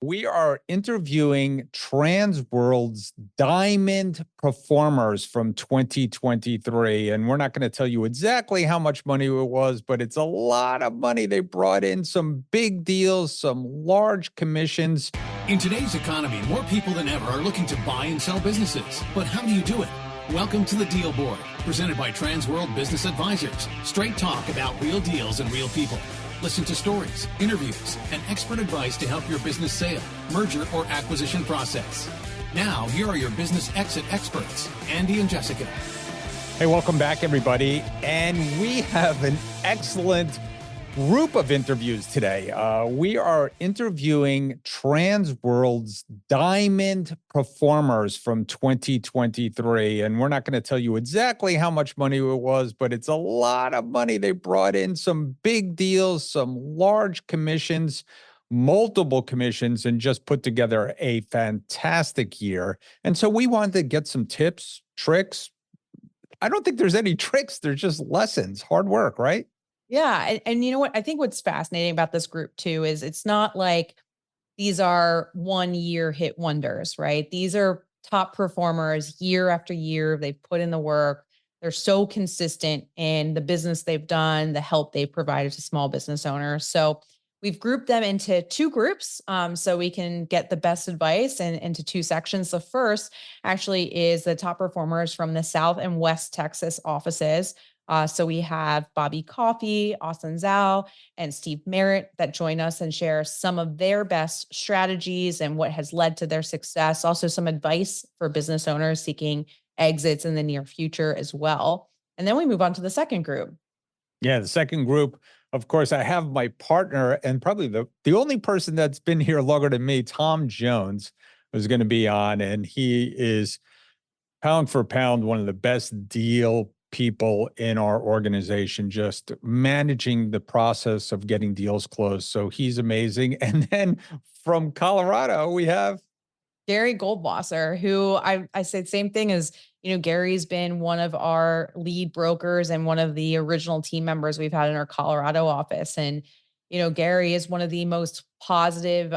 We are interviewing Transworld's diamond performers from 2023. And we're not going to tell you exactly how much money it was, but it's a lot of money. They brought in some big deals, some large commissions. In today's economy, more people than ever are looking to buy and sell businesses. But how do you do it? Welcome to the Deal Board, presented by Transworld Business Advisors. Straight talk about real deals and real people. Listen to stories, interviews, and expert advice to help your business sale, merger, or acquisition process. Now, here are your business exit experts, Andy and Jessica. Hey, welcome back, everybody. And we have an excellent group of interviews today. We are interviewing Transworld's diamond performers from 2023. And we're not going to tell you exactly how much money it was, but it's a lot of money. They brought in some big deals, some large commissions, multiple commissions, and just put together a fantastic year. And so we wanted to get some tips, tricks. I don't think there's any tricks. There's just lessons, hard work, right? Yeah. And you know what? I think what's fascinating about this group too is it's not like these are 1 year hit wonders, right? These are top performers year after year. They've put in the work. They're so consistent in the business they've done, the help they've provided to small business owners. So we've grouped them into two groups so we can get the best advice and into two sections. The first actually is the top performers from the South and West Texas offices. So we have Bobbi Coffey, Zhao, and Steve Merritt that join us and share some of their best strategies and what has led to their success. Also some advice for business owners seeking exits in the near future as well. And then we move on to the second group. Yeah, the second group, of course, I have my partner and probably the only person that's been here longer than me, Tom Jones, who's going to be on. And he is pound for pound one of the best deal people in our organization, just managing the process of getting deals closed. So he's amazing. And then from Colorado, we have Gary Goldwasser, who I said same thing as, Gary's been one of our lead brokers and one of the original team members we've had in our Colorado office. And, Gary is one of the most positive,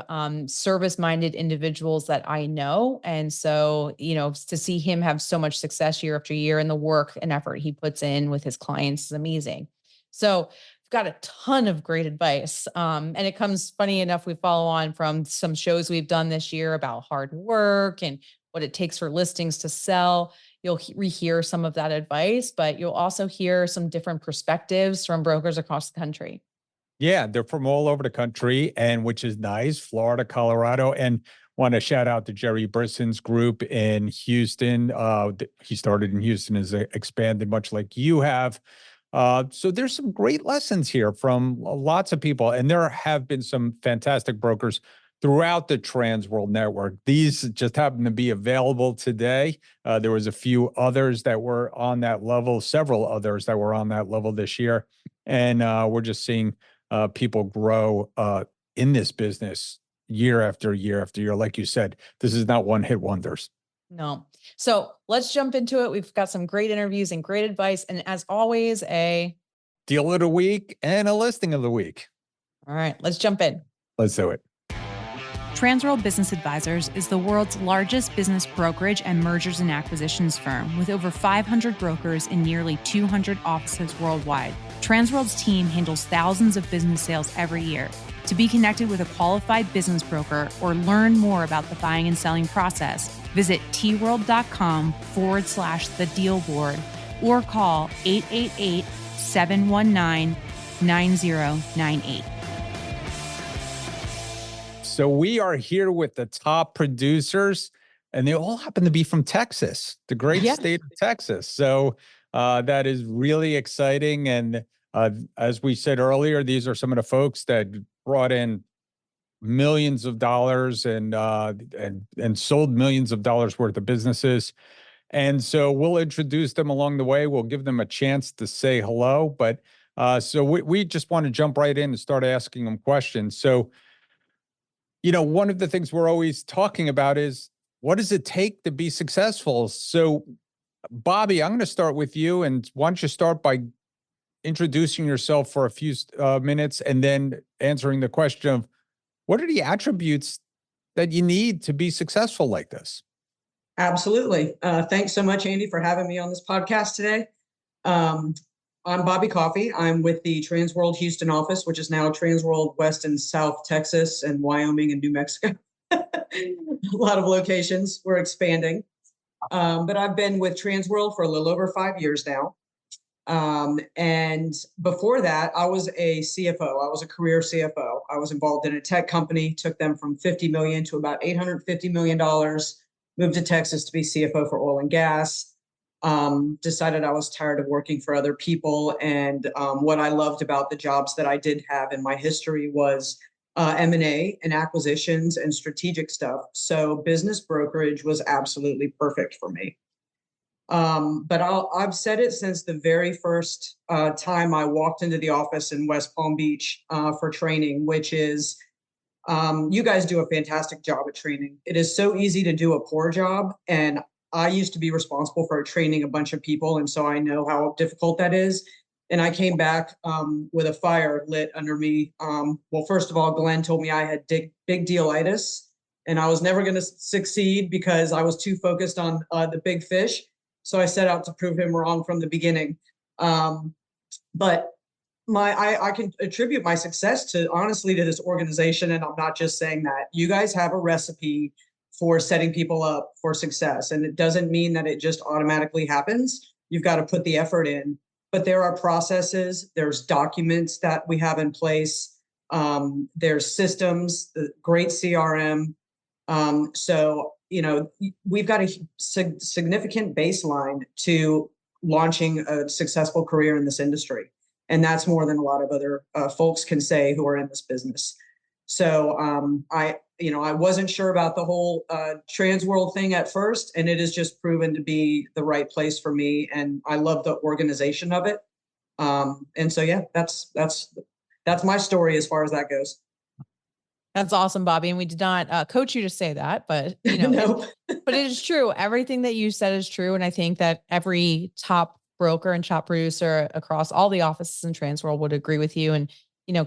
service-minded individuals that I know. And so, to see him have so much success year after year and the work and effort he puts in with his clients is amazing. So we've got a ton of great advice. And it comes, funny enough, we follow on from some shows we've done this year about hard work and what it takes for listings to sell. You'll rehear some of that advice, but you'll also hear some different perspectives from brokers across the country. Yeah, they're from all over the country, and which is nice, Florida, Colorado, and want to shout out to Jerry Brisson's group in Houston. He started in Houston, has expanded much like you have. So there's some great lessons here from lots of people, and there have been some fantastic brokers throughout the Transworld network. These just happen to be available today. There was a few others that were on that level, several others that were on that level this year, and we're just seeing people grow in this business year after year after year. Like you said, this is not one hit wonders. No. So let's jump into it. We've got some great interviews and great advice. And as always, a deal of the week and a listing of the week. All right, let's jump in. Let's do it. Transworld Business Advisors is the world's largest business brokerage and mergers and acquisitions firm with over 500 brokers in nearly 200 offices worldwide. Transworld's team handles thousands of business sales every year. To be connected with a qualified business broker or learn more about the buying and selling process, visit tworld.com/the deal board or call 888-719-9098. So we are here with the top producers, and they all happen to be from Texas, the great state of Texas. So that is really exciting. And as we said earlier, these are some of the folks that brought in millions of dollars and sold millions of dollars worth of businesses. And so we'll introduce them along the way. We'll give them a chance to say hello. But so we just want to jump right in and start asking them questions. So, one of the things we're always talking about is what does it take to be successful? So, Bobbi, I'm going to start with you. And why don't you start by introducing yourself for a few minutes and then answering the question of what are the attributes that you need to be successful like this? Absolutely. Thanks so much, Andy, for having me on this podcast today. I'm Bobbi Coffey. I'm with the Transworld Houston office, which is now Transworld West and South Texas and Wyoming and New Mexico. A lot of locations. We're expanding. But I've been with Transworld for a little over 5 years now. And before that, I was a CFO. I was a career CFO. I was involved in a tech company, took them from $50 million to about $850 million, moved to Texas to be CFO for oil and gas. Decided I was tired of working for other people. And what I loved about the jobs that I did have in my history was M&A and acquisitions and strategic stuff. So business brokerage was absolutely perfect for me. But I've said it since the very first time I walked into the office in West Palm Beach for training, which is you guys do a fantastic job at training. It is so easy to do a poor job. And I used to be responsible for training a bunch of people. And so I know how difficult that is. And I came back with a fire lit under me. Well, first of all, Glenn told me I had big dealitis and I was never going to succeed because I was too focused on the big fish. So I set out to prove him wrong from the beginning. But I can attribute my success to honestly to this organization. And I'm not just saying that. You guys have a recipe for setting people up for success. And it doesn't mean that it just automatically happens. You've got to put the effort in. But there are processes, there's documents that we have in place. There's systems, the great CRM. So, you know, we've got a significant baseline to launching a successful career in this industry. And that's more than a lot of other folks can say who are in this business. So I wasn't sure about the whole Transworld thing at first, and it has just proven to be the right place for me. And I love the organization of it. And so, yeah, that's my story as far as that goes. That's awesome, Bobbi. And we did not coach you to say that, but No. but it is true. Everything that you said is true. And I think that every top broker and top producer across all the offices in Transworld would agree with you. And,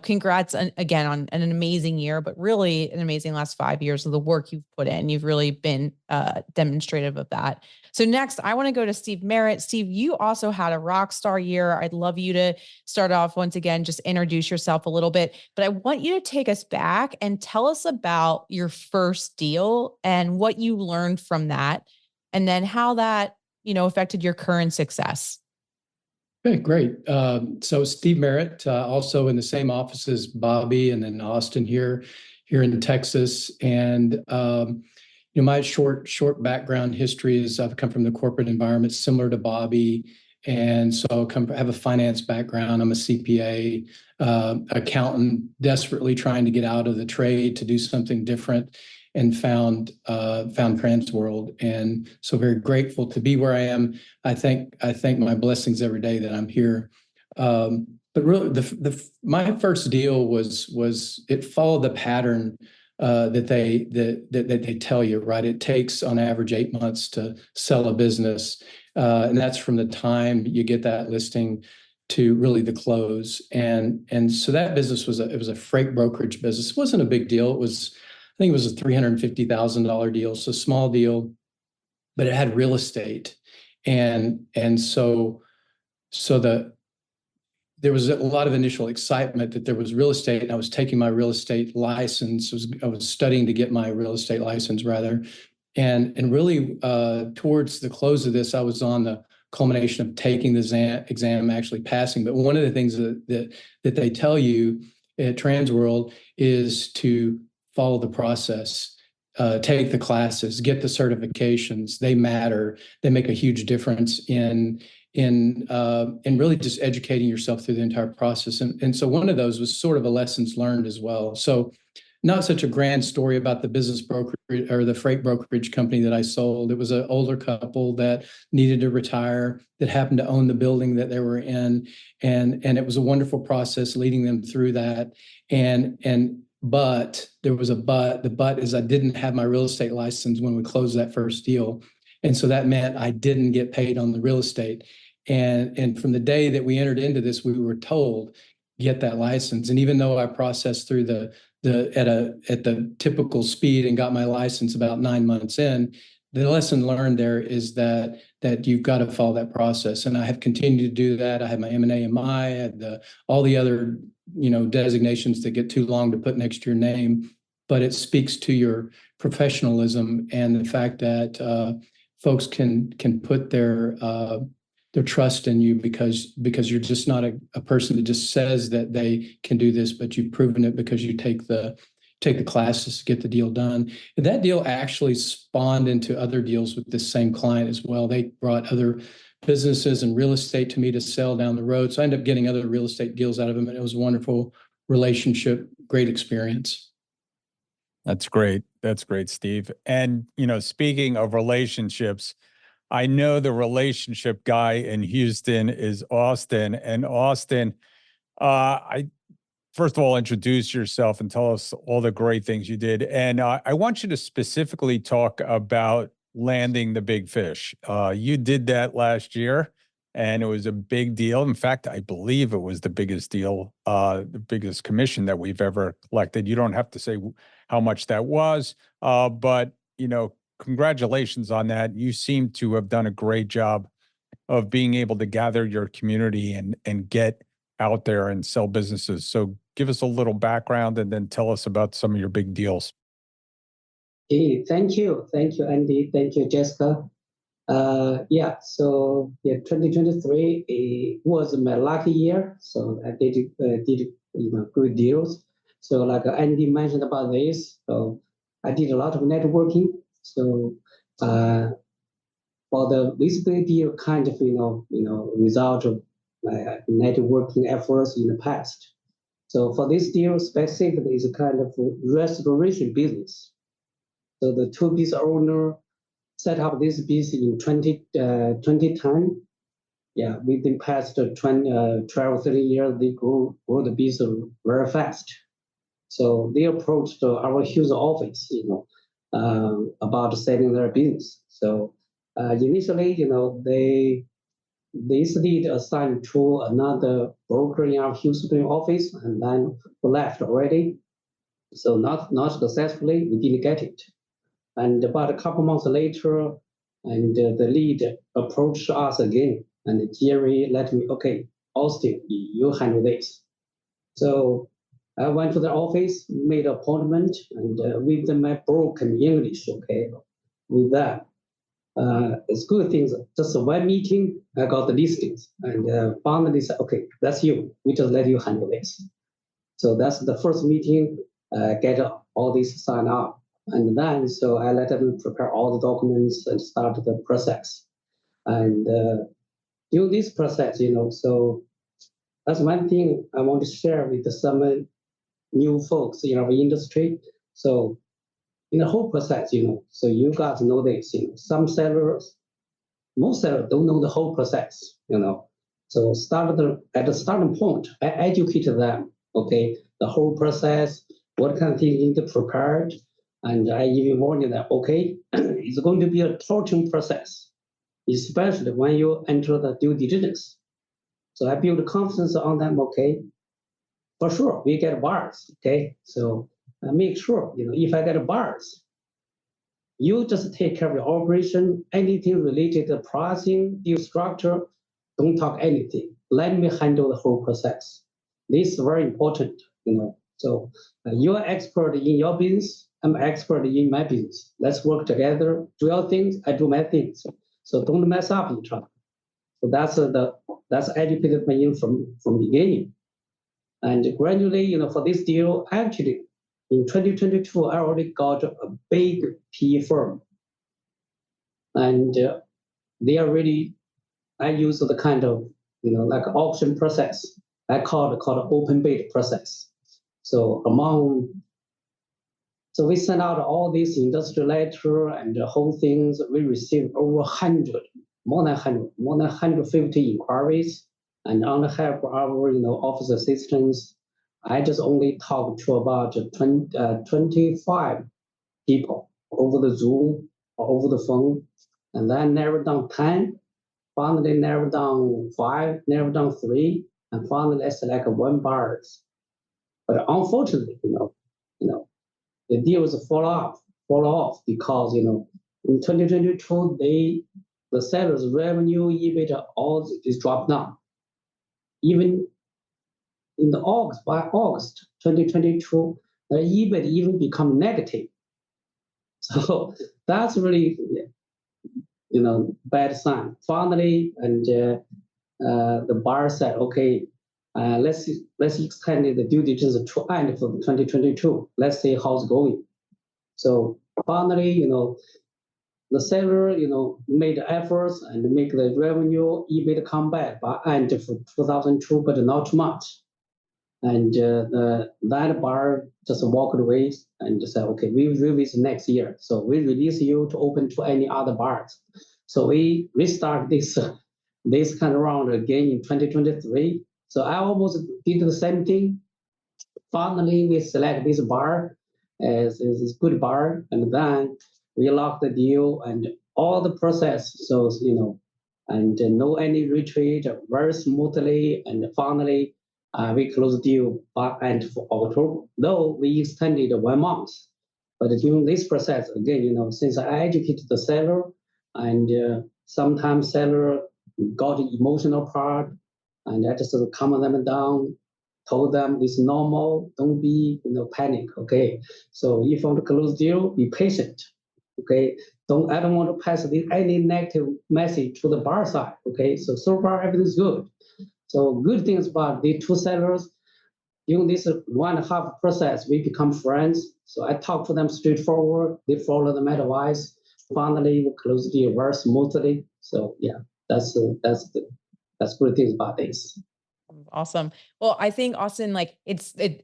congrats again on an amazing year, but really an amazing last 5 years of the work you've put in. You've really been demonstrative of that. So next, I want to go to Steve Merritt. Steve, you also had a rock star year. I'd love you to start off once again, just introduce yourself a little bit, but I want you to take us back and tell us about your first deal and what you learned from that, and then how that, affected your current success. Okay, great. So Steve Merritt, also in the same office as Bobbi, and then Austin here in Texas. And my short background history is I've come from the corporate environment, similar to Bobbi, and so I have a finance background. I'm a CPA, accountant, desperately trying to get out of the trade to do something different, and found Transworld, and so very grateful to be where I am. I thank my blessings every day that I'm here. But really, my first deal was it followed the pattern that they tell you, right? It takes on average 8 months to sell a business, and that's from the time you get that listing to really the close. And so that business was a freight brokerage business. It wasn't a big deal. I think it was a $350,000 deal, so small deal, but it had real estate, and so there was a lot of initial excitement that there was real estate, and I was taking my real estate license. I was studying to get my real estate license rather, and really towards the close of this, I was on the culmination of taking the exam, actually passing. But one of the things that they tell you at Transworld is to follow the process, take the classes, get the certifications. They matter. They make a huge difference in really just educating yourself through the entire process. And so one of those was sort of a lessons learned as well. So not such a grand story about the business brokerage or the freight brokerage company that I sold. It was an older couple that needed to retire, that happened to own the building that they were in. And it was a wonderful process leading them through that. But there was a but. The but is I didn't have my real estate license when we closed that first deal. And so that meant I didn't get paid on the real estate. And from the day that we entered into this, we were told, get that license. And even though I processed through the at the typical speed and got my license about 9 months in. The lesson learned there is that you've got to follow that process, and I have continued to do that. I had my M&A and I had all the other designations that get too long to put next to your name, but it speaks to your professionalism and the fact that folks can put their trust in you because you're just not a person that just says that they can do this, but you've proven it because you take the classes to get the deal done. And that deal actually spawned into other deals with this same client as well. They brought other businesses and real estate to me to sell down the road. So I ended up getting other real estate deals out of them, and it was a wonderful relationship, great experience. That's great. That's great, Steve. And, speaking of relationships, I know the relationship guy in Houston is Austin. And Austin, first of all, introduce yourself and tell us all the great things you did. And I want you to specifically talk about landing the big fish. You did that last year, and it was a big deal. In fact, I believe it was the biggest deal, the biggest commission that we've ever collected. You don't have to say how much that was, but, congratulations on that. You seem to have done a great job of being able to gather your community and get out there and sell businesses. So give us a little background and then tell us about some of your big deals. Hey, thank you, Andy. Thank you, Jessica. 2023 it was my lucky year, so I did good deals. So like Andy mentioned about this, so I did a lot of networking. So for this big deal, kind of result of my networking efforts in the past. So for this deal specifically, is a kind of restoration business. So the two business owner set up this business in 2010. Yeah, within past 12, 30 years, they grew the business very fast. So they approached our Houston office, about selling their business. So initially, this lead assigned to another broker in our Houston office, and then left already. So not successfully, we didn't get it. And about a couple months later, and the lead approached us again, and Gary let me, okay, Austin, you handle this. So I went to the office, made an appointment, and with my broken English, okay, with that. It's good things. Just one meeting, I got the listings, and finally said, okay, that's you. We just let you handle this. So that's the first meeting, get all this signed up. And then, so I let them prepare all the documents and start the process. And during this process, so that's one thing I want to share with some new folks in our industry. So in the whole process, so you guys know this, some sellers, most sellers don't know the whole process, So at the starting point, I educated them, okay, the whole process, what kind of things you need to prepare. And I even warned them, okay, it's going to be a torturing process, especially when you enter the due diligence. So I build confidence on them, okay, for sure, we get buyers, okay? So I make sure, if I get buyers, you just take care of your operation, anything related to pricing, deal structure, don't talk anything. Let me handle the whole process. This is very important, So you're expert in your business, I'm expert in my business. Let's work together, do your things, I do my things. So don't mess up each other. So that's educated me from beginning. And gradually, for this deal, actually, in 2022, I already got a big PE firm. And they are really, I use the kind of, like auction process. I call it open bid process. So so we sent out all these industry letter and the whole things. We received over 100, more than 150 inquiries. And on the help of our, office assistants, I just only talked to about 25 people over the Zoom or over the phone, and then narrowed down 10, finally narrowed down 5, narrowed down 3, and finally I select one buyers. But unfortunately, the deals fall off because, in 2022, the sellers' revenue, EBITDA, all is dropped down. Even in by August 2022, the EBIT even become negative. So that's really, bad sign. Finally, and the buyer said, okay, let's extend the due diligence to end for 2022. Let's see how it's going. So finally, the seller, made efforts and make the revenue, EBIT come back by end of 2002, but not too much. And that buyer just walked away and said, okay, we will release next year. So we release you to open to any other buyers. So we restart this kind of round again in 2023. So I almost did the same thing. Finally, we select this buyer as a good buyer, and then we lock the deal and all the process. So, and no any retreat, very smoothly. And finally, we closed the deal by end of October, though we extended 1 month. But during this process, again, since I educated the seller, and sometimes seller got the emotional part, and I just calm them down, told them it's normal, don't be panic, okay? So if you want to close deal, be patient, okay? I don't want to pass any negative message to the buyer side, okay? So far everything's good. So good things about the two sellers, during this 1.5 process, we become friends. So I talk to them straightforward, they follow the advice. Finally, we close the deal very smoothly. So yeah, that's good things about this. Awesome. Well, I think Austin,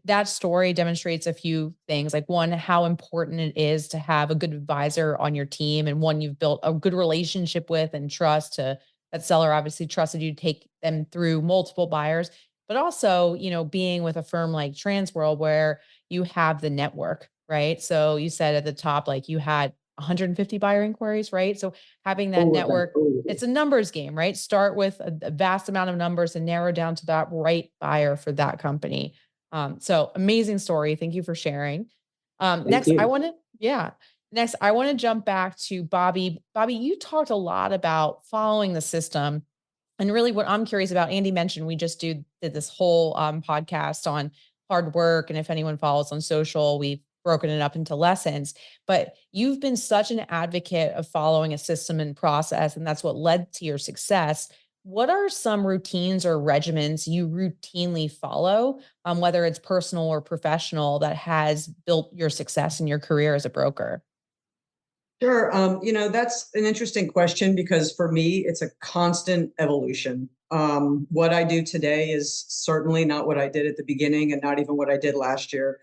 that story demonstrates a few things. Like, one, how important it is to have a good advisor on your team, and one you've built a good relationship with and trust. That seller obviously trusted you to take them through multiple buyers, but also, being with a firm like Transworld where you have the network, right? So you said at the top, you had 150 buyer inquiries, right? So having that network, it's a numbers game, right? Start with a vast amount of numbers and narrow down to that right buyer for that company. So amazing story. Thank you for sharing. Next, I want to jump back to Bobbi. Bobbi, you talked a lot about following the system. And really what I'm curious about, Andy mentioned, we just did this whole podcast on hard work. And if anyone follows on social, we've broken it up into lessons, but you've been such an advocate of following a system and process, and that's what led to your success. What are some routines or regimens you routinely follow, whether it's personal or professional, that has built your success in your career as a broker? Sure. That's an interesting question because for me, it's a constant evolution. What I do today is certainly not what I did at the beginning and not even what I did last year.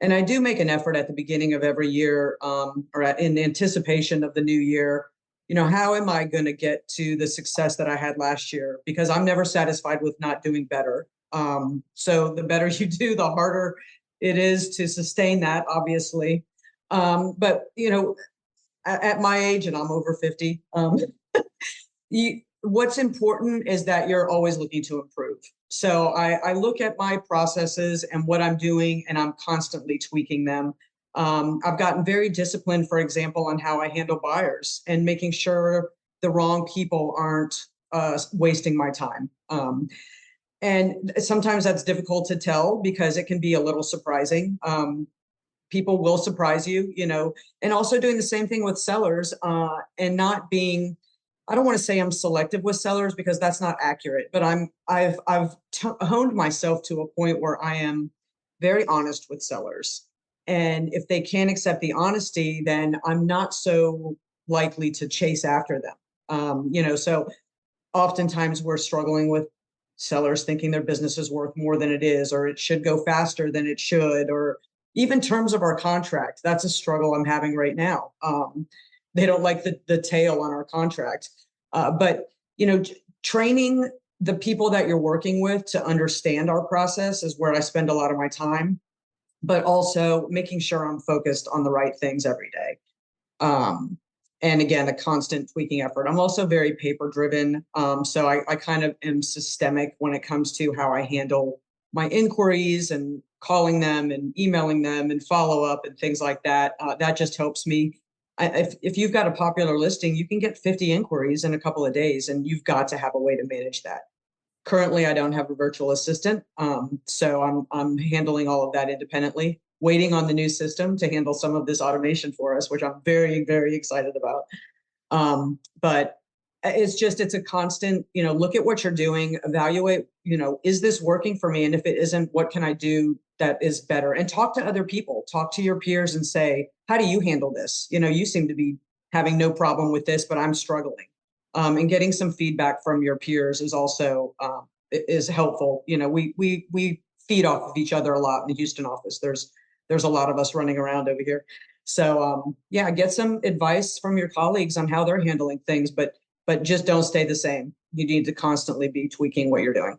And I do make an effort at the beginning of every year, in anticipation of the new year, how am I going to get to the success that I had last year? Because I'm never satisfied with not doing better. So the better you do, the harder it is to sustain that, obviously. But, at my age, and I'm over 50, what's important is that you're always looking to improve. So I look at my processes and what I'm doing, and I'm constantly tweaking them. I've gotten very disciplined, for example, on how I handle buyers and making sure the wrong people aren't wasting my time. And sometimes that's difficult to tell because it can be a little surprising. People will surprise you, and also doing the same thing with sellers, and not being, I don't want to say I'm selective with sellers because that's not accurate, but I've honed myself to a point where I am very honest with sellers. And if they can't accept the honesty, then I'm not so likely to chase after them. So oftentimes we're struggling with sellers thinking their business is worth more than it is, or it should go faster than it should, or even terms of our contract. That's a struggle I'm having right now. They don't like the tail on our contract. But training the people that you're working with to understand our process is where I spend a lot of my time, but also making sure I'm focused on the right things every day. And again, a constant tweaking effort. I'm also very paper driven. So I kind of am systemic when it comes to how I handle my inquiries and calling them and emailing them and follow up and things like that. That just helps me. If you've got a popular listing, you can get 50 inquiries in a couple of days, and you've got to have a way to manage that. Currently, I don't have a virtual assistant, so I'm handling all of that independently, waiting on the new system to handle some of this automation for us, which I'm very, very excited about. But it's a constant, look at what you're doing, evaluate, is this working for me? And if it isn't, what can I do that is better? And talk to other people, talk to your peers and say, how do you handle this? You seem to be having no problem with this, but I'm struggling. And getting some feedback from your peers is also is helpful. We feed off of each other a lot in the Houston office. There's a lot of us running around over here. So get some advice from your colleagues on how they're handling things, but just don't stay the same. You need to constantly be tweaking what you're doing.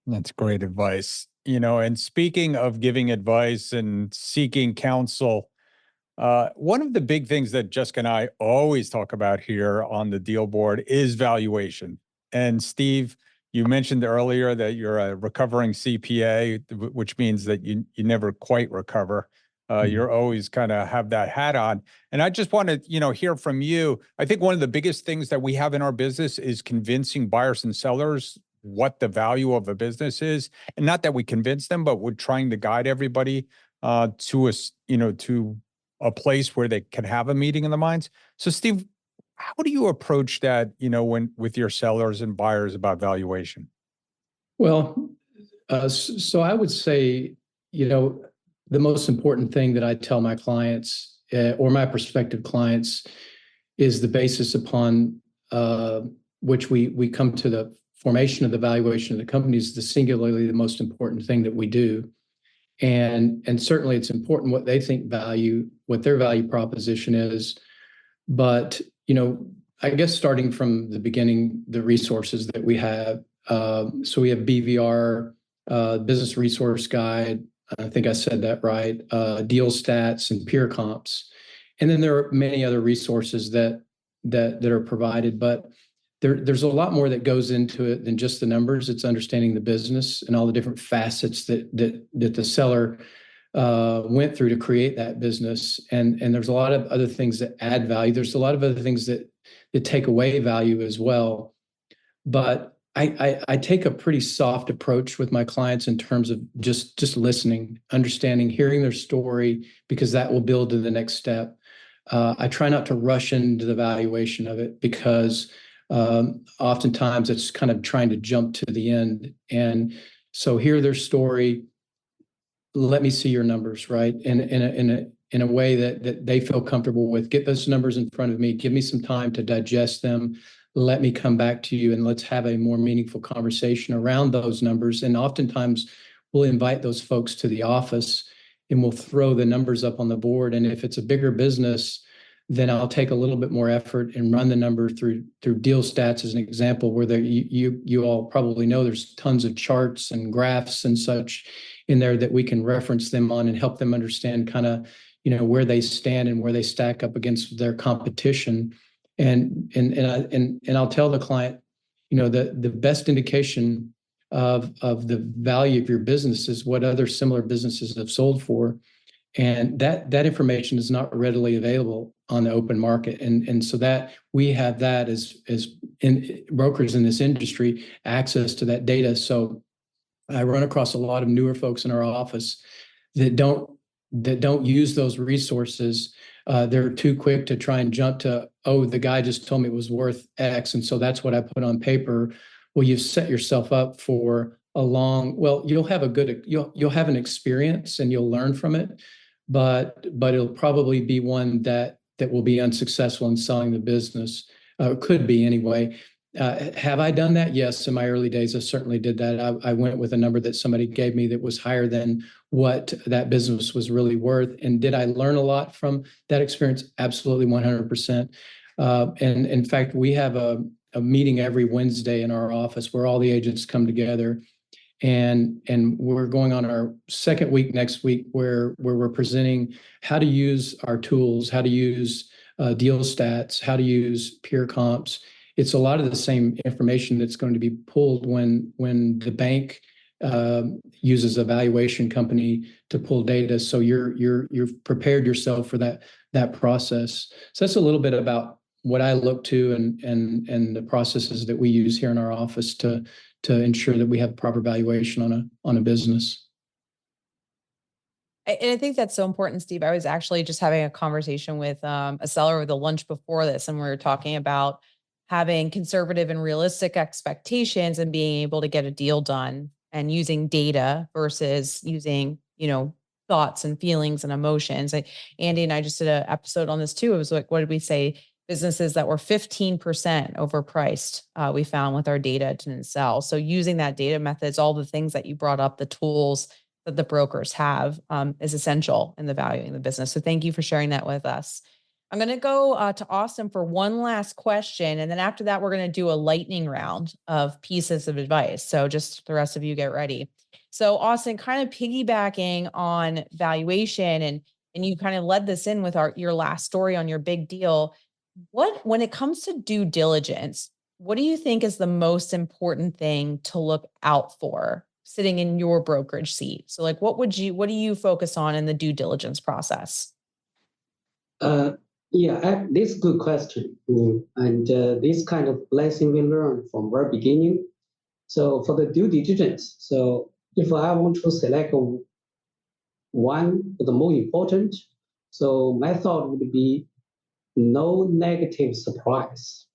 That's great advice. And speaking of giving advice and seeking counsel, one of the big things that Jessica and I always talk about here on the deal board is valuation. And Steve, you mentioned earlier that you're a recovering CPA, which means that you never quite recover. You're always kind of have that hat on. And I just want to, hear from you. I think one of the biggest things that we have in our business is convincing buyers and sellers what the value of a business is. And not that we convince them, but we're trying to guide everybody to a place where they can have a meeting in the minds. So Steve, how do you approach that, when with your sellers and buyers about valuation? Well, so I would say, the most important thing that I tell my clients or my prospective clients is the basis upon which we come to the formation of the valuation of the company is singularly the most important thing that we do. And certainly it's important what they think what their value proposition is. But, I guess starting from the beginning, the resources that we have. So we have BVR, Business Resource Guide. I think I said that right. Deal stats and peer comps. And then there are many other resources that are provided, but there's a lot more that goes into it than just the numbers. It's understanding the business and all the different facets that the seller went through to create that business. And there's a lot of other things that add value. There's a lot of other things that take away value as well. But I take a pretty soft approach with my clients in terms of just listening, understanding, hearing their story, because that will build to the next step. I try not to rush into the valuation of it because oftentimes it's kind of trying to jump to the end. And so hear their story. Let me see your numbers, right? In a way that they feel comfortable with. Get those numbers in front of me. Give me some time to digest them. Let me come back to you and let's have a more meaningful conversation around those numbers. And oftentimes we'll invite those folks to the office and we'll throw the numbers up on the board. And if it's a bigger business, then I'll take a little bit more effort and run the number through deal stats as an example, where you all probably know there's tons of charts and graphs and such in there that we can reference them on and help them understand kind of, where they stand and where they stack up against their competition. And I'll tell the client, the best indication of the value of your business is what other similar businesses have sold for. And that information is not readily available on the open market. And so that we have that as brokers in this industry, access to that data. So I run across a lot of newer folks in our office that don't use those resources. They're too quick to try and jump to, the guy just told me it was worth X, and so that's what I put on paper. Well, you've set yourself up for you'll have an experience and you'll learn from it, but it'll probably be one that will be unsuccessful in selling the business. Could be anyway. Have I done that? Yes, in my early days, I certainly did that. I went with a number that somebody gave me that was higher than what that business was really worth. And did I learn a lot from that experience? Absolutely, 100%. And in fact, we have a meeting every Wednesday in our office where all the agents come together. And we're going on our second week next week where we're presenting how to use our tools, how to use deal stats, how to use peer comps. It's a lot of the same information that's going to be pulled when the bank uses a valuation company to pull data. So you've prepared yourself for that process. So that's a little bit about what I look to and the processes that we use here in our office to ensure that we have proper valuation on a business. And I think that's so important, Steve. I was actually just having a conversation with a seller with a lunch before this, and we were talking about having conservative and realistic expectations and being able to get a deal done and using data versus using, thoughts and feelings and emotions. Andy and I just did an episode on this too. It was like, what did we say? Businesses that were 15% overpriced, we found with our data didn't sell. So using that data methods, all the things that you brought up, the tools that the brokers have is essential in the valuing the business. So thank you for sharing that with us. I'm going to go to Austin for one last question. And then after that, we're going to do a lightning round of pieces of advice. So just the rest of you get ready. So Austin, kind of piggybacking on valuation, and you kind of led this in with your last story on your big deal. When it comes to due diligence, what do you think is the most important thing to look out for sitting in your brokerage seat? So like, what do you focus on in the due diligence process? This is a good question. And this kind of lesson we learned from very beginning. So for the due diligence, so if I want to select one of the more important, so my thought would be no negative surprise.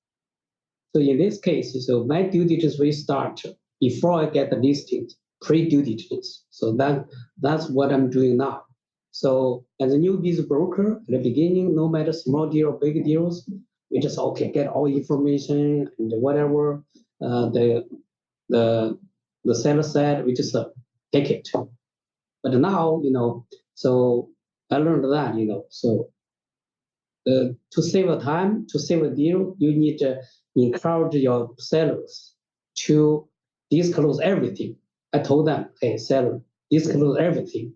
So in this case, so my due diligence will start before I get the listing, pre-due diligence. So that's what I'm doing now. So as a new business broker, at the beginning, no matter small deal or big deals, we just get all information and whatever the seller said, we just take it. But now, so I learned that, so to save time, to save a deal, you need to encourage your sellers to disclose everything. I told them, hey, seller, disclose everything.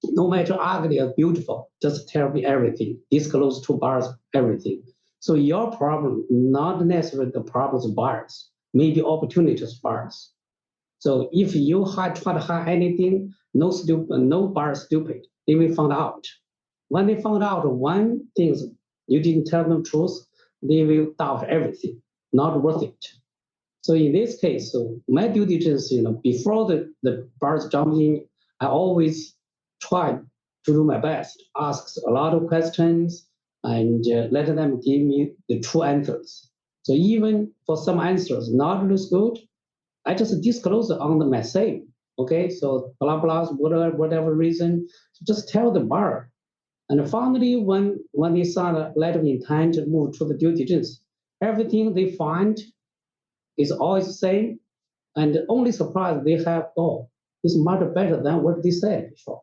No matter ugly or beautiful, just tell me everything. Disclose to buyers everything. So your problem, not necessarily the problems of buyers, maybe opportunities buyers. So if you try to hide anything, no buyer stupid, they will find out. When they found out one thing you didn't tell them the truth, they will doubt everything, not worth it. So in this case, so my due diligence, before the buyers jump in, I always try to do my best, ask a lot of questions, and let them give me the true answers. So even for some answers not look good, I just disclose on my same. Okay, so blah blah, whatever reason, so just tell the buyer. And finally, when they sign a letter of intent to move to the due diligence, everything they find is always the same, and the only surprise they have, it's much better than what they said before.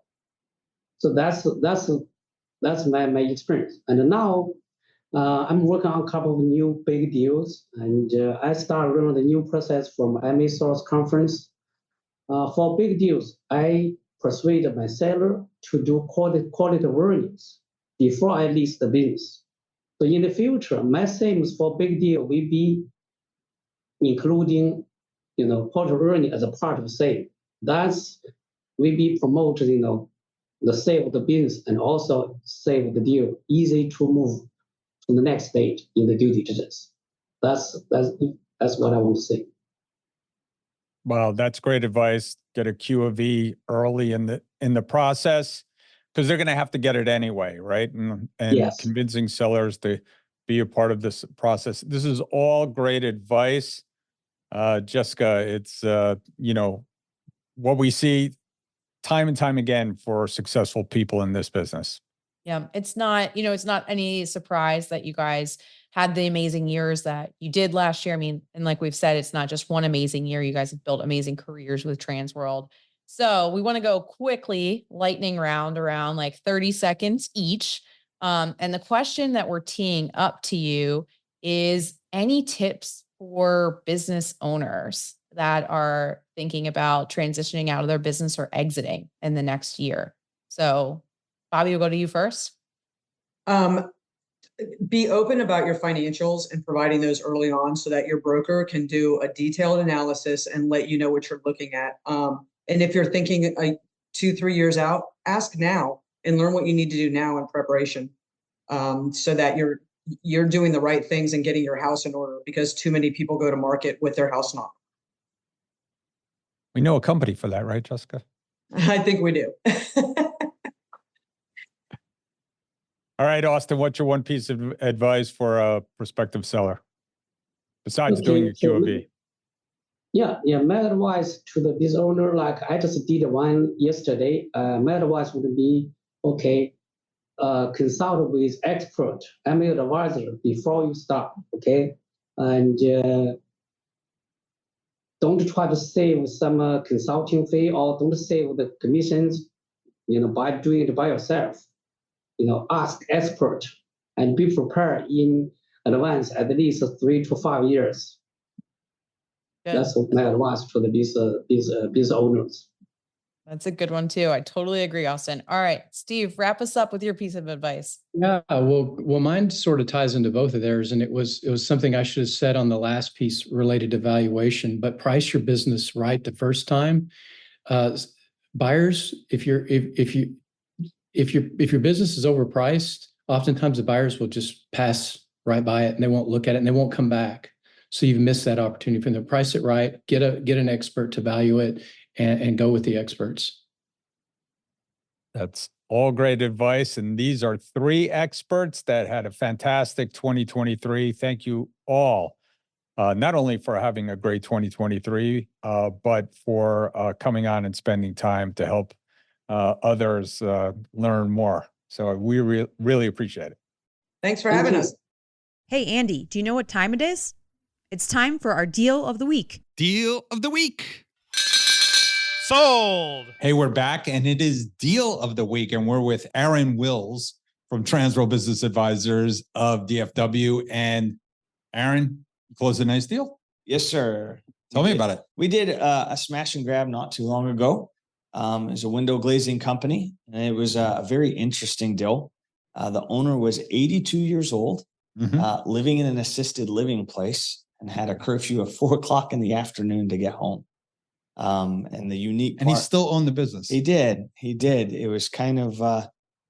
So that's my experience. And now I'm working on a couple of new big deals, and I start running the new process from MA Source Conference. For big deals, I persuade my seller to do quality earnings before I list the business. So in the future, my savings for big deal will be including, quality earning as a part of sale. That's will be promoted, the sale of the business and also save the deal, easy to move to the next stage in the due diligence. That's what I want to say. Wow, that's great advice. Get a Q of E early in the process, because they're going to have to get it anyway, right? And Yes. Convincing sellers to be a part of this process. This is all great advice, Jessica. It's what we see time and time again for successful people in this business. Yeah, it's not any surprise that you guys had the amazing years that you did last year. I mean, and like we've said, it's not just one amazing year. You guys have built amazing careers with Transworld. So we want to go quickly, lightning round around like 30 seconds each. And the question that we're teeing up to you is any tips for business owners that are thinking about transitioning out of their business or exiting in the next year? So Bobbi, we'll go to you first. be open about your financials and providing those early on so that your broker can do a detailed analysis and let you know what you're looking at. And if you're thinking 2-3 years out, ask now and learn what you need to do now in preparation, so that you're doing the right things and getting your house in order, because too many people go to market with their house not. We know a company for that, right, Jessica? I think we do. All right, Austin, what's your one piece of advice for a prospective seller besides doing a QOB? Yeah. My advice to the business owner, like I just did one yesterday. My advice would be, okay, consult with expert, M&A advisor before you start, okay? And don't try to save some consulting fee, or don't save the commissions, by doing it by yourself. Ask expert and be prepared in advance at least 3 to 5 years. Good. That's my advice to the business owners. That's a good one too. I totally agree, Austin. All right, Steve, wrap us up with your piece of advice. Yeah, well, mine sort of ties into both of theirs, and it was something I should have said on the last piece related to valuation. But price your business right the first time. Buyers, if your business is overpriced, oftentimes the buyers will just pass right by it and they won't look at it and they won't come back. So you've missed that opportunity for them to price it right, get an expert to value it, and go with the experts. That's all great advice. And these are 3 experts that had a fantastic 2023. Thank you all, not only for having a great 2023, but for coming on and spending time to help others learn more. So we really appreciate it. Thanks for having us. Hey, Andy, do you know what time it is? It's time for our deal of the week. Deal of the week. Sold. Hey, we're back, and it is Deal of the Week, and we're with Aaron Wills from Transworld Business Advisors of DFW. And Aaron, you closed a nice deal? Yes, sir. Tell me about it. We did a smash and grab not too long ago. It was a window glazing company, and it was a very interesting deal. The owner was 82 years old, living in an assisted living place, and had a curfew of 4 o'clock in the afternoon to get home. And the unique part, and he still owned the business. He did. It was kind of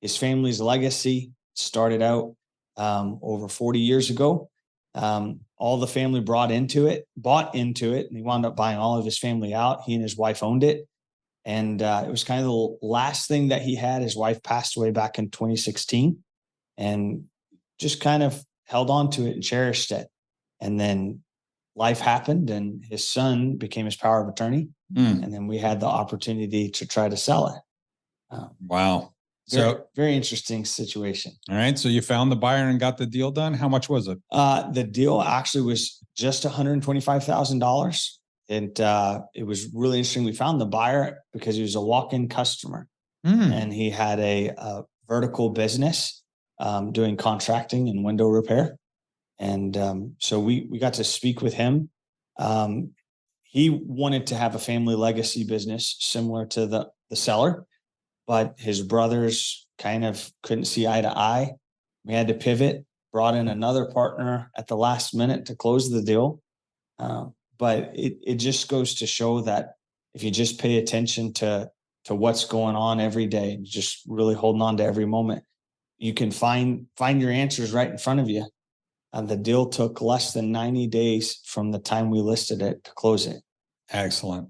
his family's legacy. Started out over 40 years ago. All the family bought into it, and he wound up buying all of his family out. He and his wife owned it. And it was kind of the last thing that he had. His wife passed away back in 2016, and just kind of held on to it and cherished it. And then life happened, and his son became his power of attorney. And then we had the opportunity to try to sell it. Wow. Very interesting situation. All right. So you found the buyer and got the deal done. How much was it? The deal actually was just $125,000. And it was really interesting. We found the buyer because he was a walk-in customer, and he had a vertical business doing contracting and window repair. And so we got to speak with him. He wanted to have a family legacy business similar to the seller, but his brothers kind of couldn't see eye to eye. We had to pivot, brought in another partner at the last minute to close the deal. But it just goes to show that if you just pay attention to what's going on every day, and just really holding on to every moment, you can find your answers right in front of you. The deal took less than 90 days from the time we listed it to close it. Excellent.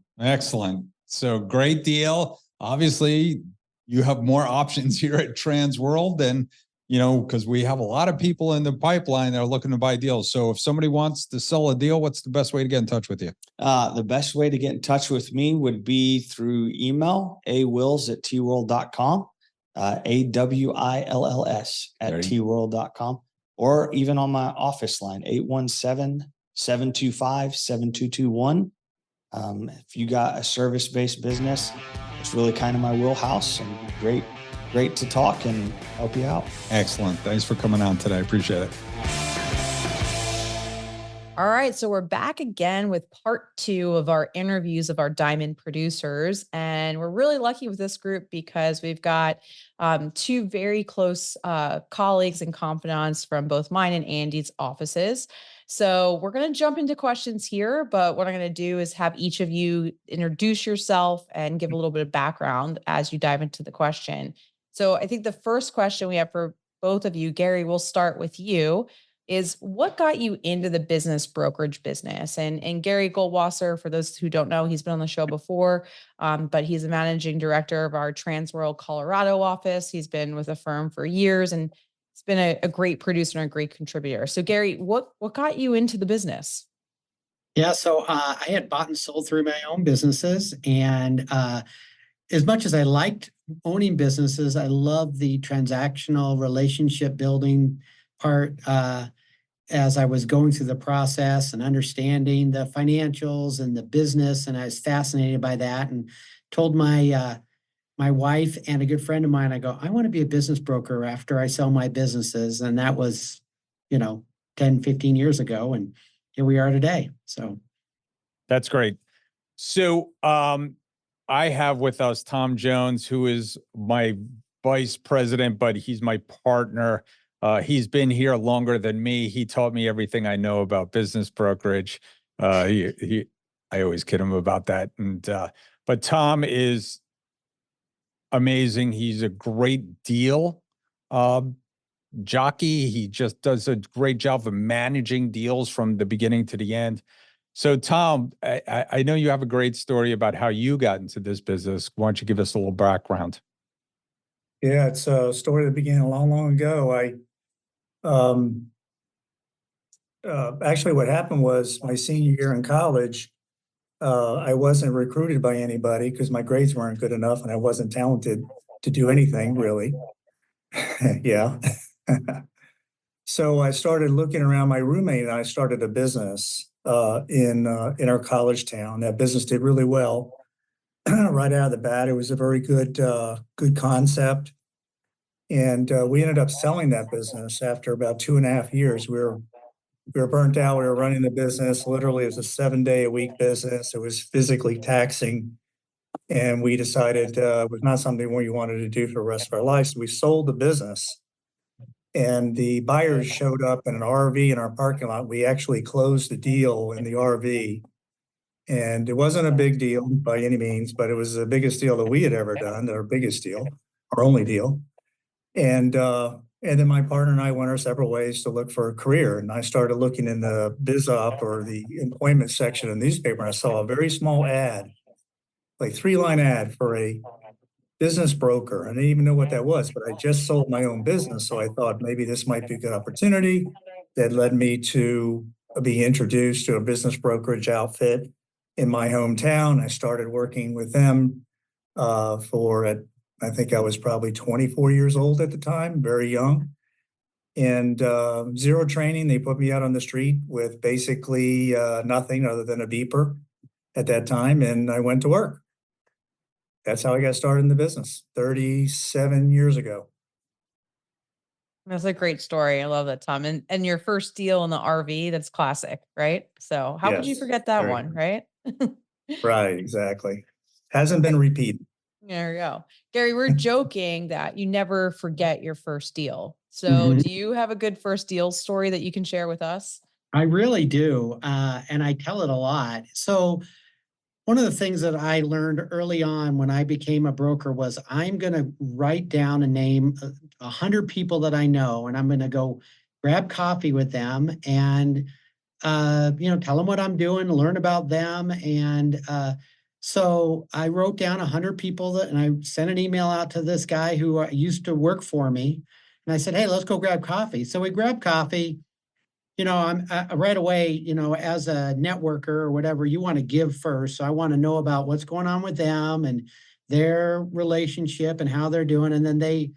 So great deal. Obviously, you have more options here at Transworld, and because we have a lot of people in the pipeline that are looking to buy deals. So if somebody wants to sell a deal, what's the best way to get in touch with you? The best way to get in touch with me would be through email, awills@tworld.com, AWILLS@tworld.com, or even on my office line, 817-725-7221. If you got a service-based business, it's really kind of my wheelhouse, and great to talk and help you out. Excellent. Thanks for coming on today. I appreciate it. All right, so we're back again with part 2 of our interviews of our diamond producers. And we're really lucky with this group because we've got 2 very close colleagues and confidants from both mine and Andy's offices. So we're going to jump into questions here, but what I'm going to do is have each of you introduce yourself and give a little bit of background as you dive into the question. So I think the first question we have for both of you, Gary, we'll start with you, is what got you into the business brokerage business? And Gary Goldwasser, for those who don't know, he's been on the show before, but he's the managing director of our Transworld Colorado office. He's been with the firm for years, and he's been a great producer and a great contributor. So Gary, what got you into the business? Yeah, so I had bought and sold through my own businesses, and as much as I liked owning businesses, I love the transactional relationship building part. As I was going through the process and understanding the financials and the business, and I was fascinated by that, and told my my wife and a good friend of mine, I go, I want to be a business broker after I sell my businesses. And that was, 10, 15 years ago. And here we are today. So that's great. So I have with us Tom Jones, who is my vice president, but he's my partner. He's been here longer than me. He taught me everything I know about business brokerage. I always kid him about that. But Tom is amazing. He's a great deal jockey. He just does a great job of managing deals from the beginning to the end. So Tom, I know you have a great story about how you got into this business. Why don't you give us a little background? Yeah, it's a story that began a long, long ago. Actually, what happened was my senior year in college, I wasn't recruited by anybody because my grades weren't good enough and I wasn't talented to do anything really. Yeah. So I started looking around. My roommate and I started a business in our college town. That business did really well right out of the bat. It was a very good concept. And we ended up selling that business after about 2.5 years. We were burnt out. We were running the business. Literally, it was a 7-day-a-week business. It was physically taxing. And we decided it was not something we wanted to do for the rest of our lives. So we sold the business. And the buyers showed up in an RV in our parking lot. We actually closed the deal in the RV. And it wasn't a big deal by any means, but it was the biggest deal that we had ever done, our biggest deal, our only deal. And then my partner and I went our separate ways to look for a career. And I started looking in the BizOp or the employment section of the newspaper. And I saw a very small ad, like 3-line ad for a business broker. I didn't even know what that was, but I just sold my own business. So I thought maybe this might be a good opportunity. That led me to be introduced to a business brokerage outfit in my hometown. I started working with them I think I was probably 24 years old at the time, very young, and zero training. They put me out on the street with basically nothing other than a beeper at that time, and I went to work. That's how I got started in the business 37 years ago. That's a great story. I love that, Tom. And your first deal in the RV, that's classic, right? So how could you Yes, forget that very one, good. right? Right, exactly. Hasn't been repeated. There you go. Gary, we're joking that you never forget your first deal. So do you have a good first deal story that you can share with us? I really do. And I tell it a lot. So one of the things that I learned early on when I became a broker was I'm going to write down a name, 100 people that I know, and I'm going to go grab coffee with them and, tell them what I'm doing, learn about them. And so I wrote down 100 people and I sent an email out to this guy who used to work for me. And I said, hey, let's go grab coffee. So we grabbed coffee. I'm right away, as a networker or whatever, you want to give first. So I want to know about what's going on with them and their relationship and how they're doing. And then they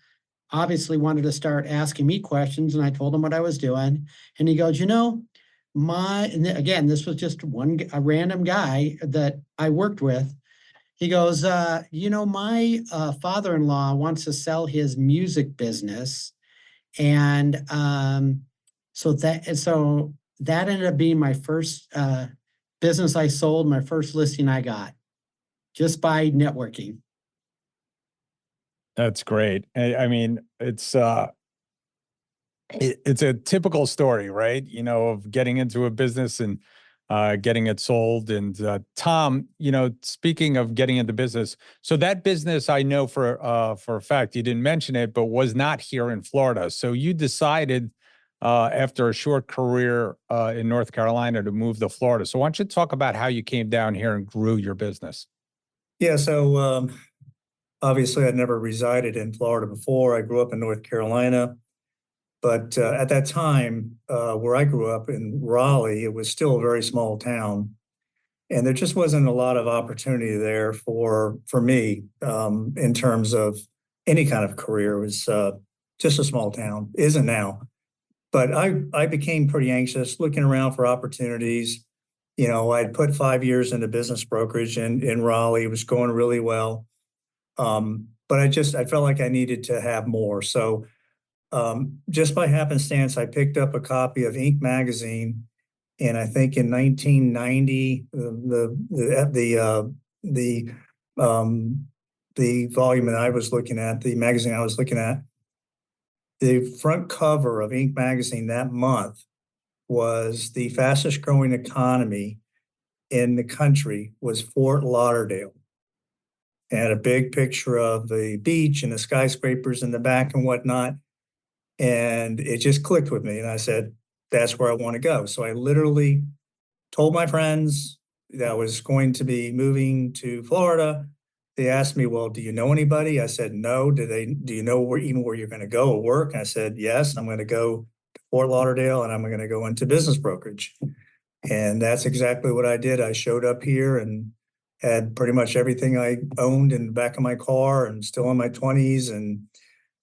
obviously wanted to start asking me questions. And I told them what I was doing. And he goes, and again, this was just a random guy that I worked with. He goes, my father-in-law wants to sell his music business. And so that ended up being my first business I sold, my first listing I got, just by networking. That's great. I mean, it's a typical story, right? You know, of getting into a business and getting it sold. And Tom, you know, speaking of getting into business, so that business I know for a fact, you didn't mention it, but was not here in Florida. So you decided after a short career in North Carolina to move to Florida. So why don't you talk about how you came down here and grew your business? Yeah, so obviously I'd never resided in Florida before. I grew up in North Carolina. But at that time, where I grew up in Raleigh, it was still a very small town. And there just wasn't a lot of opportunity there for me in terms of any kind of career. It was just a small town, isn't now. But I became pretty anxious looking around for opportunities. You know, I'd put 5 years into business brokerage in Raleigh. It was going really well. But I felt like I needed to have more. So just by happenstance, I picked up a copy of Inc. magazine, and I think in 1990, the volume that I was looking at, the magazine I was looking at, the front cover of Inc. magazine that month was the fastest growing economy in the country was Fort Lauderdale. It had a big picture of the beach and the skyscrapers in the back and whatnot. And it just clicked with me. And I said, that's where I want to go. So I literally told my friends that I was going to be moving to Florida. They asked me, well, do you know anybody? I said, no. Do you know where you're going to go or work? And I said, yes, I'm going to go to Fort Lauderdale and I'm going to go into business brokerage. And that's exactly what I did. I showed up here and had pretty much everything I owned in the back of my car and still in my 20s, and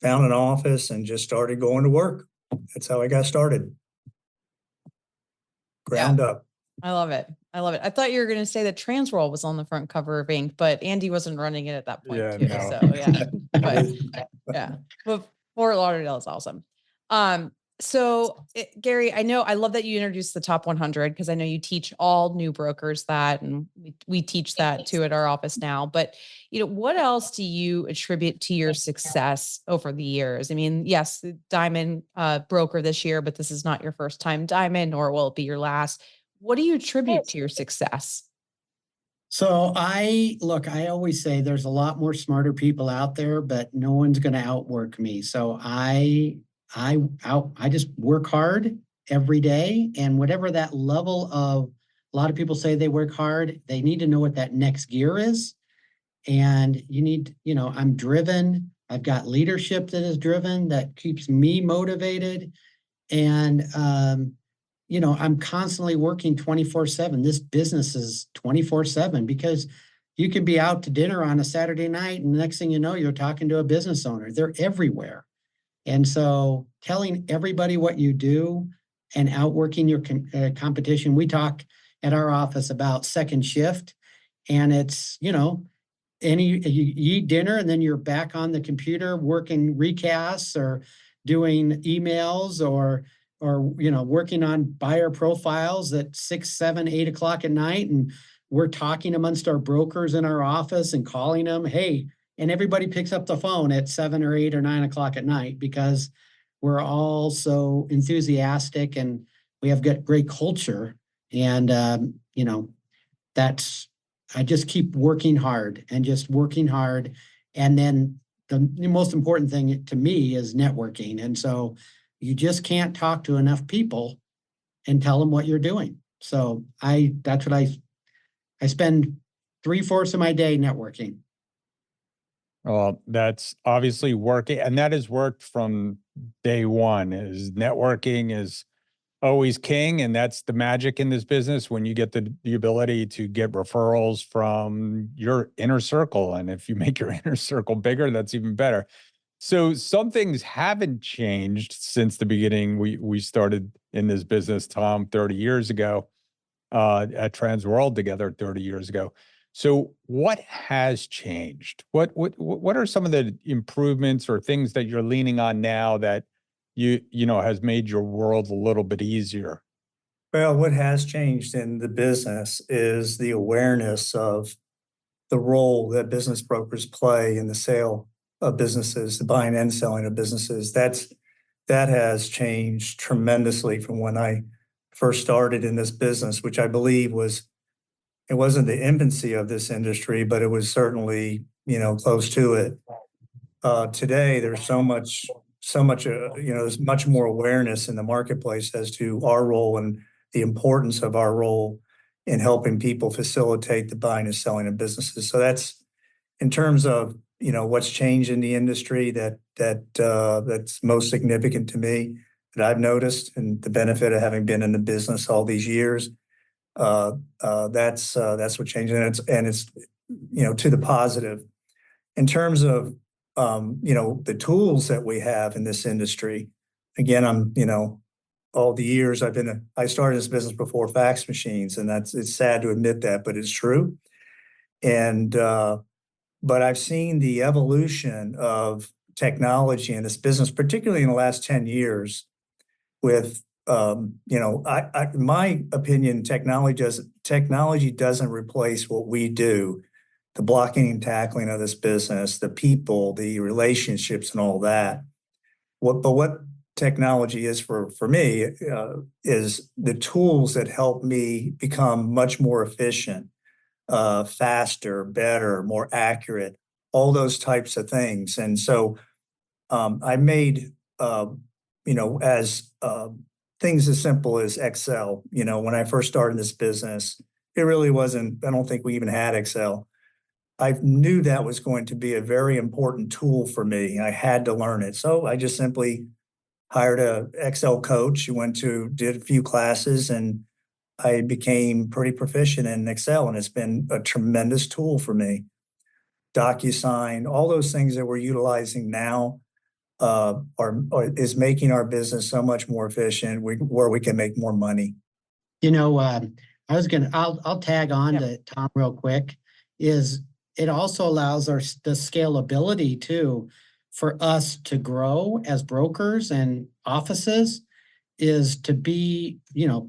found an office and just started going to work. That's how I got started. Ground up. I love it. I love it. I thought you were going to say that Transworld was on the front cover of Inc., but Andy wasn't running it at that point too. No. So yeah, but yeah, but Fort Lauderdale is awesome. Gary, I love that you introduced the top 100, because I know you teach all new brokers that, and we teach that too at our office now. But, you know, what else do you attribute to your success over the years? I mean, yes, the Diamond broker this year, but this is not your first time Diamond, nor will it be your last. What do you attribute to your success? So I always say there's a lot more smarter people out there, but no one's going to outwork me. So I just work hard every day, and whatever that level of, a lot of people say they work hard, they need to know what that next gear is. And I'm driven. I've got leadership that is driven, that keeps me motivated. And, I'm constantly working 24/7. This business is 24/7, because you could be out to dinner on a Saturday night, and the next thing you know, you're talking to a business owner. They're everywhere. And so telling everybody what you do and outworking your competition, we talk at our office about second shift, and it's, you eat dinner and then you're back on the computer working recasts or doing emails or working on buyer profiles at 6, 7, 8 o'clock at night. And we're talking amongst our brokers in our office and calling them, hey, and everybody picks up the phone at 7 or 8 or 9 o'clock at night, because we're all so enthusiastic and we have got great culture. And, I just keep working hard and just working hard. And then the most important thing to me is networking. And so you just can't talk to enough people and tell them what you're doing. So I spend 3/4 of my day networking. Well, that's obviously working, and that has worked from day one. Is networking is always king, and that's the magic in this business, when you get the ability to get referrals from your inner circle. And if you make your inner circle bigger, that's even better. So some things haven't changed since the beginning. We started in this business, Tom, 30 years ago, at Transworld together 30 years ago. So what has changed? What are some of the improvements or things that you're leaning on now that you know has made your world a little bit easier? Well, what has changed in the business is the awareness of the role that business brokers play in the sale of businesses, the buying and selling of businesses. That has changed tremendously from when I first started in this business, which I believe it wasn't the infancy of this industry, but it was certainly, close to it. Today, there's so much, there's much more awareness in the marketplace as to our role and the importance of our role in helping people facilitate the buying and selling of businesses. So that's in terms of, what's changed in the industry that's most significant to me that I've noticed, and the benefit of having been in the business all these years. That's what changed, and it's to the positive. In terms of the tools that we have in this industry, again, all the years I started this business before fax machines, and it's sad to admit that, but it's true. And but I've seen the evolution of technology in this business, particularly in the last 10 years, with in my opinion, technology doesn't replace what we do, the blocking and tackling of this business, the people, the relationships, and all that. What technology is for me is the tools that help me become much more efficient, faster, better, more accurate, all those types of things. And so I made, as things as simple as Excel. When I first started this business, it really wasn't, I don't think we even had Excel. I knew that was going to be a very important tool for me. I had to learn it. So I just simply hired an Excel coach. Did a few classes, and I became pretty proficient in Excel, and it's been a tremendous tool for me. DocuSign, all those things that we're utilizing now is making our business so much more efficient, where we can make more money. I'll tag on to Tom real quick. It also allows the scalability too for us to grow as brokers and offices, is to be,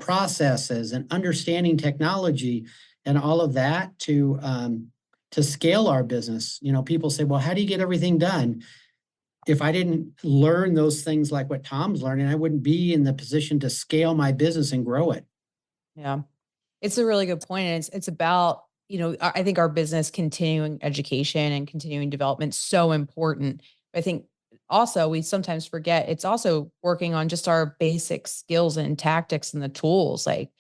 processes and understanding technology and all of that to scale our business. People say, well, how do you get everything done? If I didn't learn those things like what Tom's learning, I wouldn't be in the position to scale my business and grow it. Yeah, it's a really good point. And it's about, I think our business continuing education and continuing development is so important. I think also we sometimes forget it's also working on just our basic skills and tactics and the tools. Like,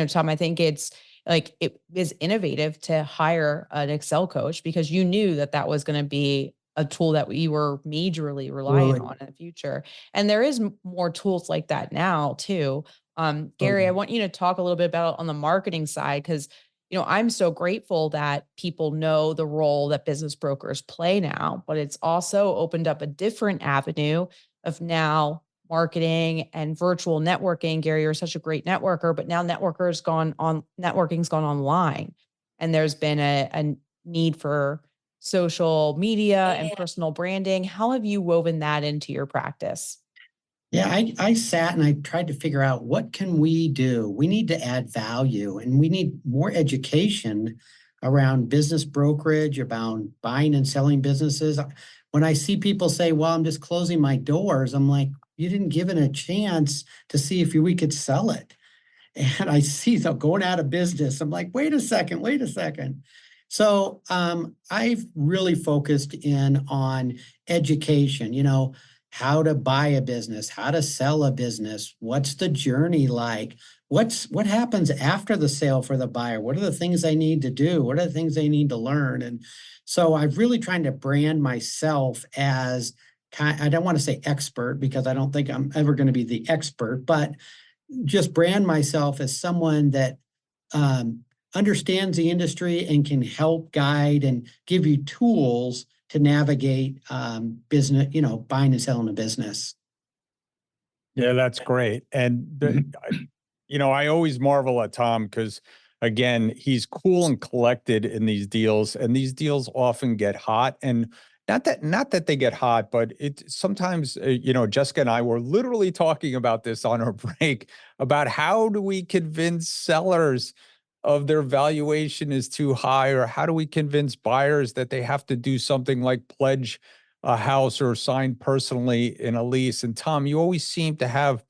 Tom, I think it is innovative to hire an Excel coach because you knew that was going to be a tool that we were majorly relying on in the future. And there is more tools like that now too. Gary, I want you to talk a little bit about on the marketing side, because I'm so grateful that people know the role that business brokers play now, but it's also opened up a different avenue of now marketing and virtual networking. Gary, you're such a great networker, but now networking's gone online, and there's been a need for social media and personal branding. How have you woven that into your practice? Yeah, I sat and I tried to figure out, what can we do? We need to add value, and we need more education around business brokerage, about buying and selling businesses. When I see people say, well, I'm just closing my doors, I'm like, you didn't give it a chance to see if we could sell it. And I see them going out of business. I'm like, wait a second. So I've really focused in on education, how to buy a business, how to sell a business, what's the journey like, what happens after the sale for the buyer, what are the things they need to do, what are the things they need to learn. And so I've really tried to brand myself as, I don't want to say expert, because I don't think I'm ever going to be the expert, but just brand myself as someone that understands the industry and can help guide and give you tools to navigate business, buying and selling a business. Yeah, that's great. And, I always marvel at Tom because, again, he's cool and collected in these deals, and these deals often get hot. And not that they get hot, but it sometimes, Jessica and I were literally talking about this on our break about how do we convince sellers of their valuation is too high, or how do we convince buyers that they have to do something like pledge a house or sign personally in a lease. And Tom, you always seem to have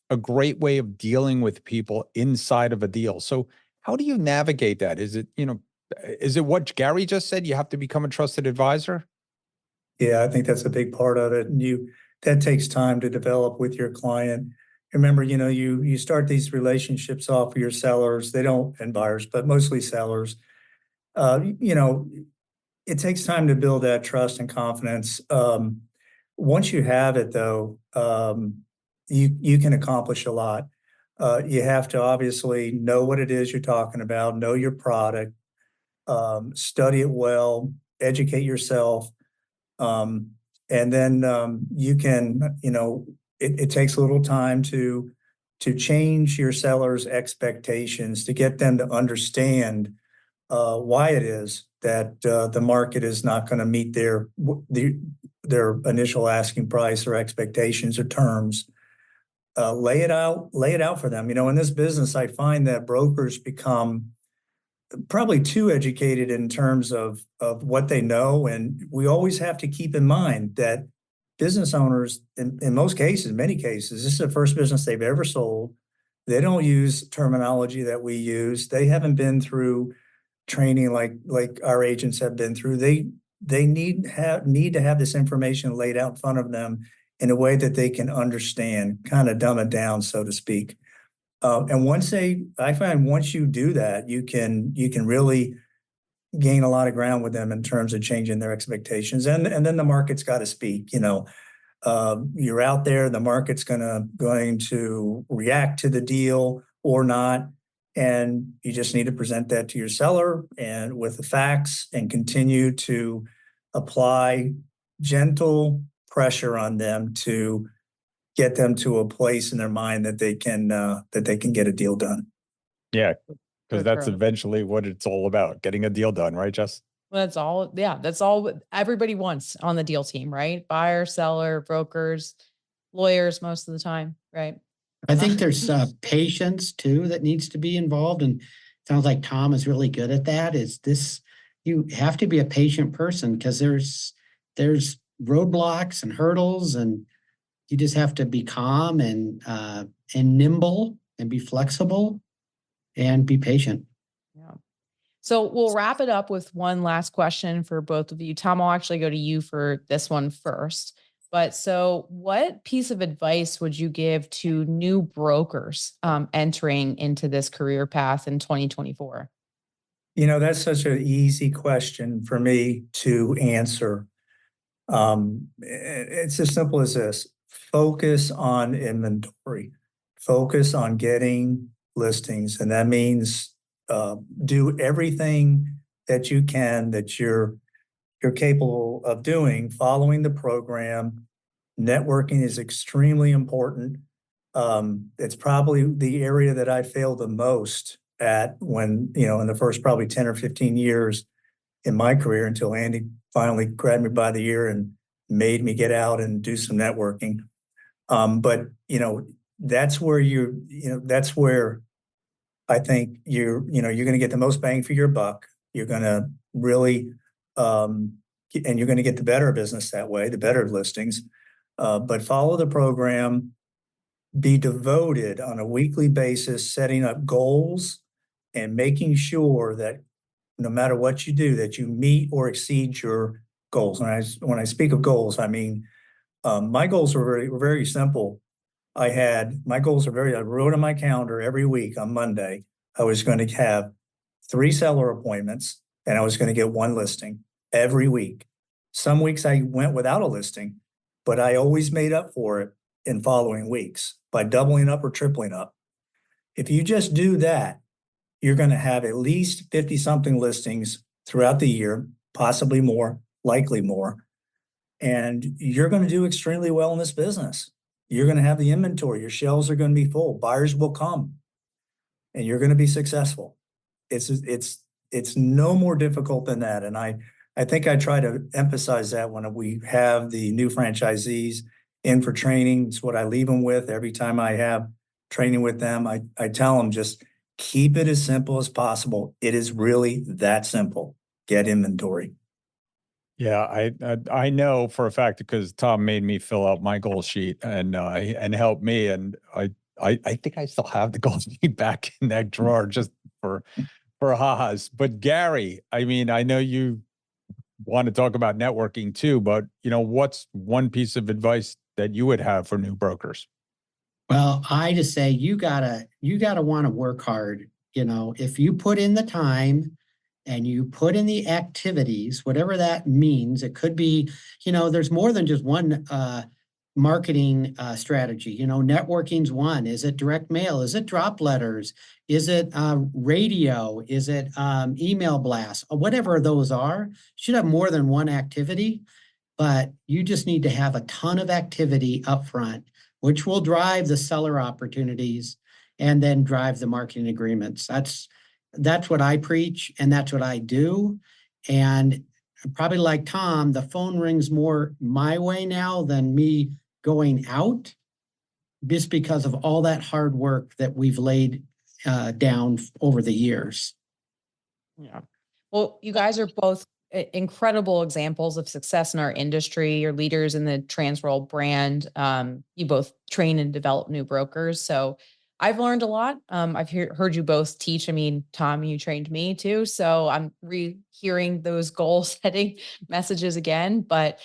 a great way of dealing with people inside of a deal. So how do you navigate that? Is it what Gary just said? You have to become a trusted advisor? Yeah, I think that's a big part of it. And that takes time to develop with your client. Remember, you start these relationships off with your sellers, and buyers, but mostly sellers. It takes time to build that trust and confidence. Once you have it though, you can accomplish a lot. You have to obviously know what it is you're talking about, know your product, study it well, educate yourself. And then you can, it takes a little time to change your seller's expectations, to get them to understand why it is that the market is not going to meet their initial asking price or expectations or terms. Lay it out for them. In this business, I find that brokers become probably too educated in terms of what they know. And we always have to keep in mind that business owners, in many cases, this is the first business they've ever sold. They don't use terminology that we use. They haven't been through training like our agents have been through. They need to have this information laid out in front of them in a way that they can understand, kind of dumb it down, so to speak. And I find once you do that, you can really gain a lot of ground with them in terms of changing their expectations. And then the market's got to speak. You're out there, the market's going to react to the deal or not, and you just need to present that to your seller and with the facts, and continue to apply gentle pressure on them to get them to a place in their mind that they can get a deal done. Yeah, because that's eventually what it's all about, getting a deal done, right, Jess? Well, that's all everybody wants on the deal team, right? Buyer, seller, brokers, lawyers most of the time, right? I think there's patience too that needs to be involved, and it sounds like Tom is really good at that. You have to be a patient person because there's roadblocks and hurdles, and you just have to be calm and nimble and be flexible and be patient. Yeah. So we'll wrap it up with one last question for both of you. Tom, I'll actually go to you for this one first. But so what piece of advice would you give to new brokers entering into this career path in 2024? That's such an easy question for me to answer. It's as simple as this. Focus on inventory. Focus on getting listings. And that means do everything that you can, that you're capable of doing, following the program. Networking is extremely important. It's probably the area that I failed the most at when, in the first probably 10 or 15 years in my career, until Andy finally grabbed me by the ear and made me get out and do some networking. But that's where I think you're going to get the most bang for your buck. You're going to really, and you're going to get the better business that way, the better listings. But follow the program, be devoted on a weekly basis, setting up goals and making sure that no matter what you do, that you meet or exceed your goals. When I speak of goals, I mean, my goals were very simple. I wrote on my calendar every week on Monday, I was going to have 3 seller appointments and I was going to get 1 listing every week. Some weeks I went without a listing, but I always made up for it in following weeks by doubling up or tripling up. If you just do that, you're going to have at least 50 something listings throughout the year, possibly more, likely more. And you're going to do extremely well in this business. You're going to have the inventory. Your shelves are going to be full. Buyers will come and you're going to be successful. It's no more difficult than that. And I I think I try to emphasize that when we have the new franchisees in for training. It's what I leave them with every time I have training with them. I tell them just keep it as simple as possible. It is really that simple. Get inventory. Yeah, I know for a fact because Tom made me fill out my goal sheet and help me, and I think I still have the goal sheet back in that drawer just for ha-has. But Gary, I mean, I know you want to talk about networking too, but what's one piece of advice that you would have for new brokers? Well, I just say you gotta want to work hard. If you put in the time and you put in the activities, whatever that means, it could be, there's more than just one marketing strategy. Networking's one. Is it direct mail? Is it drop letters? Is it radio? Is it email blasts? Whatever those are, you should have more than one activity, but you just need to have a ton of activity up front, which will drive the seller opportunities and then drive the marketing agreements. That's what I preach, and that's what I do. And probably like Tom, the phone rings more my way now than me going out, just because of all that hard work that we've laid down over the years. Yeah. Well, you guys are both incredible examples of success in our industry. You're leaders in the Transworld brand. You both train and develop new brokers. So I've learned a lot. I've heard you both teach. I mean, Tom, you trained me too. So I'm hearing those goal setting messages again, but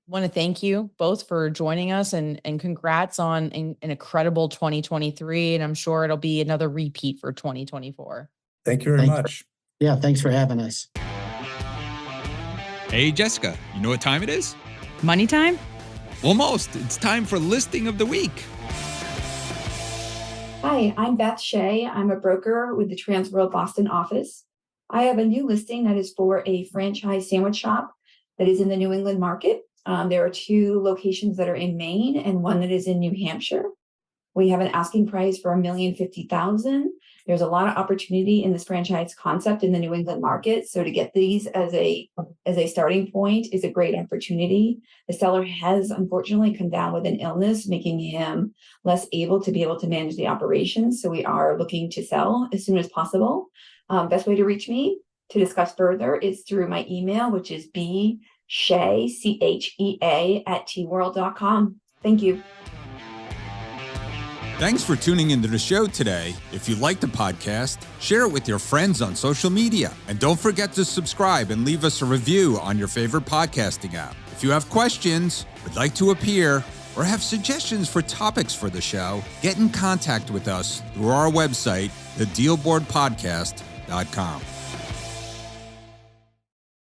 want to thank you both for joining us and congrats on an incredible 2023. And I'm sure it'll be another repeat for 2024. Thank you very much. Thanks for having us. Hey, Jessica, you know what time it is? Money time? Almost. It's time for listing of the week. Hi, I'm Beth Chea. I'm a broker with the Transworld Boston office. I have a new listing that is for a franchise sandwich shop that is in the New England market. There are 2 locations that are in Maine and one that is in New Hampshire. We have an asking price for $1,050,000. There's a lot of opportunity in this franchise concept in the New England market. So to get these as a starting point is a great opportunity. The seller has unfortunately come down with an illness, making him less able to manage the operations. So we are looking to sell as soon as possible. Best way to reach me to discuss further is through my email, which is bchea, CHEA @tworld.com. Thank you. Thanks for tuning into the show today. If you like the podcast, share it with your friends on social media. And don't forget to subscribe and leave us a review on your favorite podcasting app. If you have questions, would like to appear, or have suggestions for topics for the show, get in contact with us through our website, thedealboardpodcast.com.